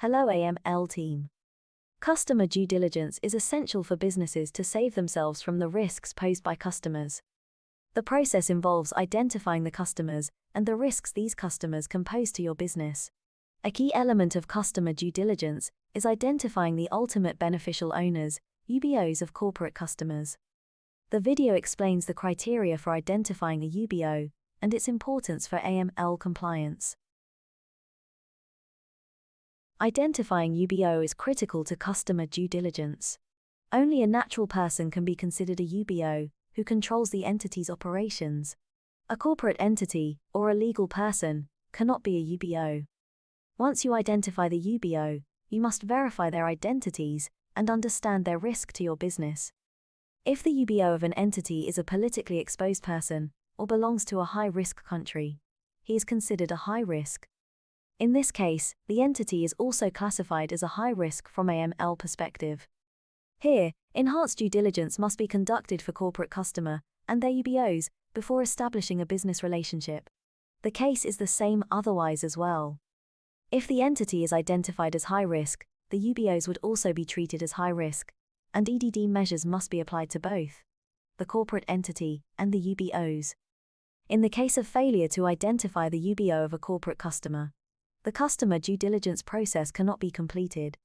Hello AML team. Customer due diligence is essential for businesses to save themselves from the risks posed by customers. The process involves identifying the customers and the risks these customers can pose to your business. A key element of customer due diligence is identifying the ultimate beneficial owners, UBOs of corporate customers. The video explains the criteria for identifying a UBO and its importance for AML compliance. Identifying UBO is critical to customer due diligence. Only a natural person can be considered a UBO who controls the entity's operations. A corporate entity, or a legal person, cannot be a UBO. Once you identify the UBO, you must verify their identities and understand their risk to your business. If the UBO of an entity is a politically exposed person, or belongs to a high-risk country, he is considered a high risk. In this case, the entity is also classified as a high risk from AML perspective. Here, enhanced due diligence must be conducted for corporate customer and their UBOs before establishing a business relationship. The case is the same otherwise as well. If the entity is identified as high risk, the UBOs would also be treated as high risk, and EDD measures must be applied to both the corporate entity and the UBOs. In the case of failure to identify the UBO of a corporate customer, the customer due diligence process cannot be completed.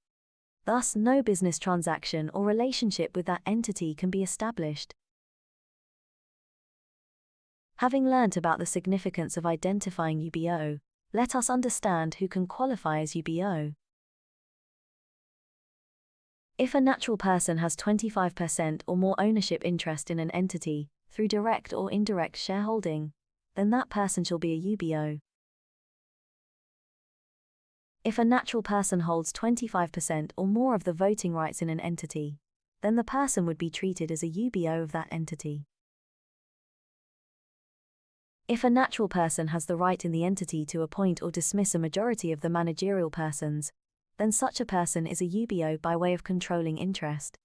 Thus, no business transaction or relationship with that entity can be established. Having learnt about the significance of identifying UBO, let us understand who can qualify as UBO. If a natural person has 25% or more ownership interest in an entity, through direct or indirect shareholding, then that person shall be a UBO. If a natural person holds 25% or more of the voting rights in an entity, then the person would be treated as a UBO of that entity. If a natural person has the right in the entity to appoint or dismiss a majority of the managerial persons, then such a person is a UBO by way of controlling interest.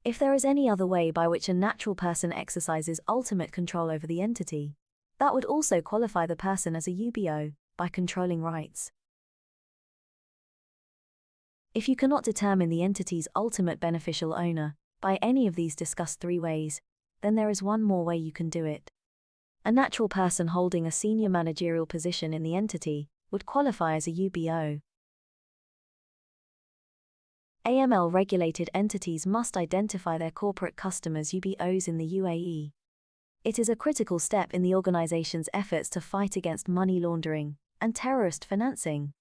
If there is any other way by which a natural person exercises ultimate control over the entity, that would also qualify the person as a UBO, by controlling rights. If you cannot determine the entity's ultimate beneficial owner, by any of these discussed three ways, then there is one more way you can do it. A natural person holding a senior managerial position in the entity would qualify as a UBO. AML-regulated entities must identify their corporate customers' UBOs in the UAE. It is a critical step in the organization's efforts to fight against money laundering and terrorist financing.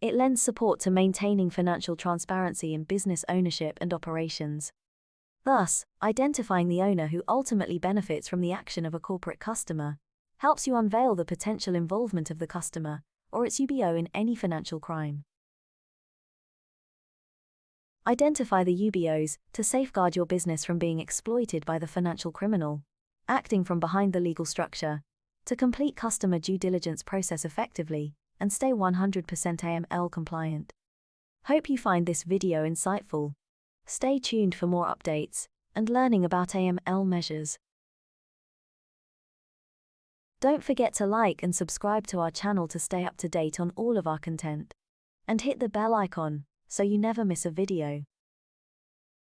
It lends support to maintaining financial transparency in business ownership and operations. Thus, identifying the owner who ultimately benefits from the action of a corporate customer helps you unveil the potential involvement of the customer or its UBO in any financial crime. Identify the UBOs to safeguard your business from being exploited by the financial criminal, acting from behind the legal structure, to complete customer due diligence process effectively, and stay 100% AML compliant. Hope you find this video insightful. Stay tuned for more updates and learning about AML measures. Don't forget to like and subscribe to our channel to stay up to date on all of our content. And hit the bell icon so you never miss a video.